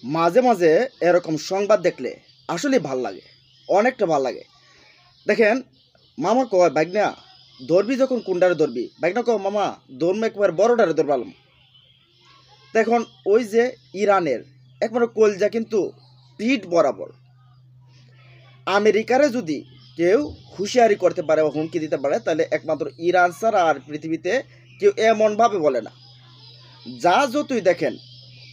মাঝে মাঝে এরকম সংবাদ দেখলে আসলে ভাল লাগে, অনেকটা ভাল লাগে। দেখেন, মামা কয় বাইকনা ধরবি, যখন কুন্ডারে ধরবি, বাইকনা কয় মামা ধর্ম একবার বড়টারে ধরবালাম। দেখুন, ওই যে ইরানের একবার কলজা কিন্তু পিঠ বরাবর। আমেরিকারে যদি কেউ হুঁশিয়ারি করতে পারে বা হুমকি দিতে পারে, তাহলে একমাত্র ইরান ছাড়া আর পৃথিবীতে কেউ এমনভাবে বলে না। যা যতই দেখেন,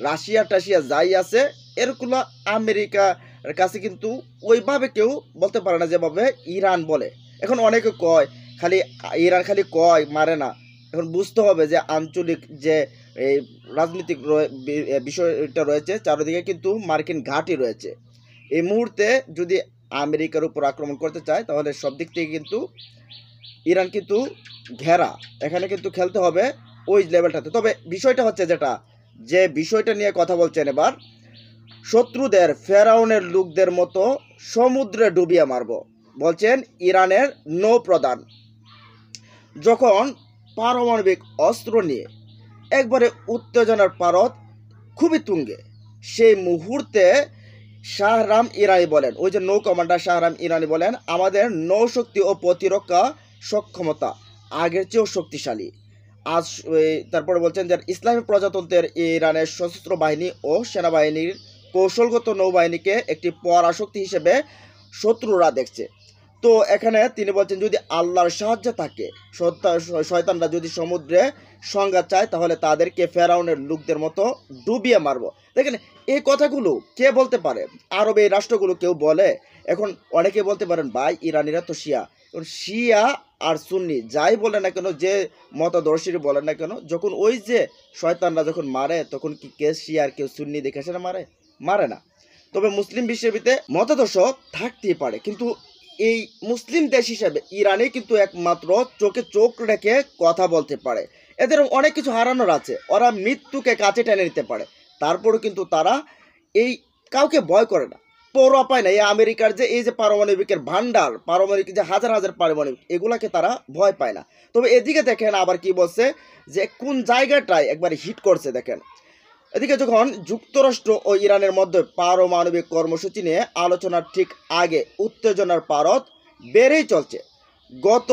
রাশিয়া টাশিয়া যাই আছে, এরগুলো আমেরিকার কাছে কিন্তু ওইভাবে কেউ বলতে পারে না যেভাবে ইরান বলে। এখন অনেকে কয় খালি ইরান খালি কয়, মারে না। এখন বুঝতে হবে যে আঞ্চলিক যে এই রাজনৈতিক বিষয়টা রয়েছে, চারিদিকে কিন্তু মার্কিন ঘাঁটি রয়েছে। এই মুহূর্তে যদি আমেরিকার উপর আক্রমণ করতে চায়, তাহলে সব দিক থেকে কিন্তু ইরান কিন্তু ঘেরা, এখানে কিন্তু খেলতে হবে ওই লেভেলটাতে। তবে বিষয়টা হচ্ছে যে বিষয়টা নিয়ে কথা বলছেন এবার, শত্রুদের ফেরাউনের লোকদের মতো সমুদ্রে ডুবিয়ে মারব, বলছেন ইরানের নৌপ্রধান। যখন পারমাণবিক অস্ত্র নিয়ে একবারে উত্তেজনার পারদ খুবই তুঙ্গে, সেই মুহূর্তে শাহরাম ইরানি বলেন, ওই যে নৌ কমান্ডার শাহরাম ইরানি বলেন, আমাদের নৌশক্তি ও প্রতিরক্ষা সক্ষমতা আগের চেয়েও শক্তিশালী। আজ তারপরে বলছেন যে ইসলামী প্রজাতন্ত্রের ইরানের সশস্ত্র বাহিনী ও সেনাবাহিনীর কৌশলগত নৌবাহিনীকে একটি পরাশক্তি হিসেবে শত্রুরা দেখছে। তো এখানে তিনি বলছেন, যদি আল্লাহর সাহায্য থাকে, শয়তানরা যদি সমুদ্রে সংঘাত চায়, তাহলে তাদেরকে ফেরাউনের লোকদের মতো ডুবিয়ে মারব। দেখেন, এই কথাগুলো কে বলতে পারে? আরব এই রাষ্ট্রগুলো কেউ বলে? এখন অনেকে বলতে পারেন ভাই ইরানিরা তো শিয়া। শিয়া আর সুন্নি যাই বলে না কেন, যে মতাদর্শী বলেন না কেন, যখন ওই যে শয়তানরা যখন মারে, তখন কি কে শিয়া আর কেউ সুন্নি দেখে সেটা মারে? মারে না। তবে মুসলিম বিশ্বের ভিতরে মতাদর্শ থাকতেই পারে, কিন্তু এই মুসলিম দেশ হিসেবে ইরানে কিন্তু একমাত্র চোখে চোখ রেখে কথা বলতে পারে। এদের অনেক কিছু হারানোর আছে, ওরা মৃত্যুকে কাছে টেনে নিতে পারে, তারপরেও কিন্তু তারা এই কাউকে ভয় করে না, পরোয়া পায় না। এই আমেরিকার যে এই যে পারমাণবিকের ভান্ডার, পারমাণবিক যে হাজার হাজার পারমাণবিক, এগুলাকে তারা ভয় পায় না। তবে এদিকে দেখেন আবার কি বলছে, যে কোন জায়গাটায় একবার হিট করছে দেখেন। এদিকে যখন যুক্তরাষ্ট্র ও ইরানের মধ্যে পারমাণবিক কর্মসূচি নিয়ে আলোচনার ঠিক আগে উত্তেজনার পারদ বেড়েই চলছে। গত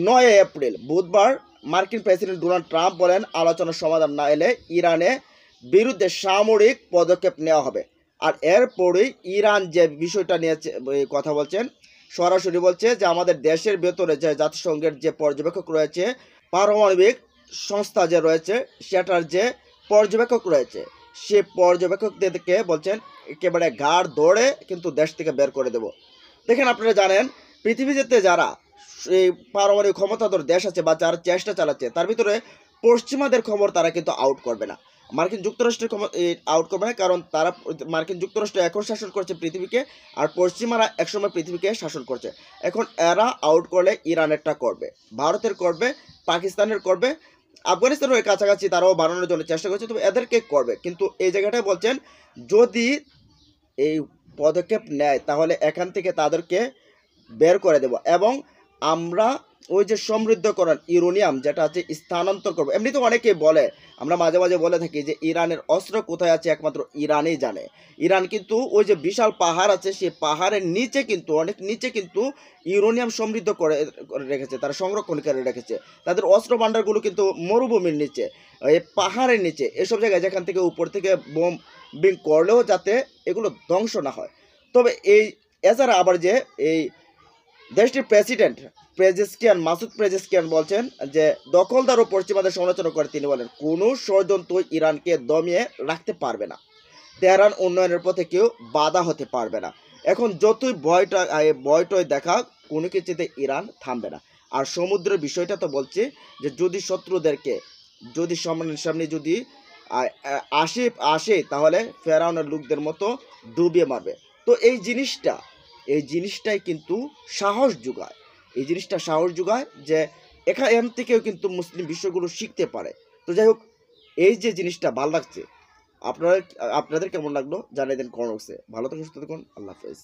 9 এপ্রিল বুধবার মার্কিন প্রেসিডেন্ট ডোনাল্ড ট্রাম্প বলেন, আলোচনার সমাধান না এলে ইরানের বিরুদ্ধে সামরিক পদক্ষেপ নেওয়া হবে। আর এরপরেই ইরান যে বিষয়টা নিয়ে কথা বলছেন, সরাসরি বলছে যে আমাদের দেশের ভেতরে যে জাতিসংঘের যে পর্যবেক্ষক রয়েছে, পারমাণবিক সংস্থা যে রয়েছে সেটার যে পর্যবেক্ষক রয়েছে, সে পর্যবেক্ষকদেরকে বলছেন একেবারে ঘাড় ধরে কিন্তু দেশ থেকে বের করে দেব। দেখেন, আপনারা জানেন পৃথিবীতে যারা এই পারমাণবিক ক্ষমতাধর দেশ আছে বা যারা চেষ্টা চালাচ্ছে, তার ভিতরে পশ্চিমাদের খবর তারা কিন্তু আউট করবে না, মার্কিন যুক্তরাষ্ট্রের আউট করবে না, কারণ তারা মার্কিন যুক্তরাষ্ট্র এখন শাসন করছে পৃথিবীকে, আর পশ্চিমারা একসময় পৃথিবীকে শাসন করছে। এখন এরা আউট করলে ইরানেরটা করবে, ভারতের করবে, পাকিস্তানের করবে, আফগানিস্তানের কাছাকাছি তারাও বানানোর জন্য চেষ্টা করছে, তবে এদেরকে করবে। কিন্তু এই জায়গাটায় বলছেন, যদি এই পদক্ষেপ নেয় তাহলে এখান থেকে তাদেরকে বের করে দেব, এবং আমরা ওই যে সমৃদ্ধকরণ ইউরেনিয়াম যেটা আছে স্থানান্তর করবো। এমনি তো অনেকেই বলে, আমরা মাঝে মাঝে বলে থাকি যে ইরানের অস্ত্র কোথায় আছে একমাত্র ইরানই জানে। ইরান কিন্তু ওই যে বিশাল পাহাড় আছে, সেই পাহাড়ের নিচে কিন্তু অনেক নিচে কিন্তু ইউরেনিয়াম সমৃদ্ধ করে রেখেছে, তারা সংরক্ষণ করে রেখেছে। তাদের অস্ত্র ভাণ্ডারগুলো কিন্তু মরুভূমির নিচে, এই পাহাড়ের নিচে, এসব জায়গায় যেখান থেকে উপর থেকে বোম বিং করলেও যাতে এগুলো ধ্বংস না হয়। তবে এই এছাড়া আবার যে এই দেশটির প্রেসিডেন্ট মাসুদ পেজেশকিয়ান বলছেন যে দখলদার ও পশ্চিমাদের সমালোচনা করে তিনি বলেন, কোনো ষড়যন্ত্র ইরানকে দমিয়ে রাখতে পারবে না, তেহরান উন্নয়নের পথে কেউ বাধা হতে পারবে না। এখন যতই ভয়টয় দেখা, কোনো কিছুতে ইরান থামবে না। আর সমুদ্রের বিষয়টা তো বলছি, যে যদি শত্রুদেরকে যদি সামনে যদি আসে তাহলে ফেরাউনের লোকদের মতো ডুবিয়ে মারবে। তো এই জিনিসটাই কিন্তু সাহস যোগায়, যে এখান থেকেও কিন্তু মুসলিম বিষয়গুলো শিখতে পারে। তো যাই হোক, এই যে জিনিসটা ভালো লাগছে, আপনাদের কেমন লাগলো জানিয়ে দেন কমেন্ট বক্সে। ভালো থাকুন, সুস্থ থাকুন, আল্লাহ হাফেজ।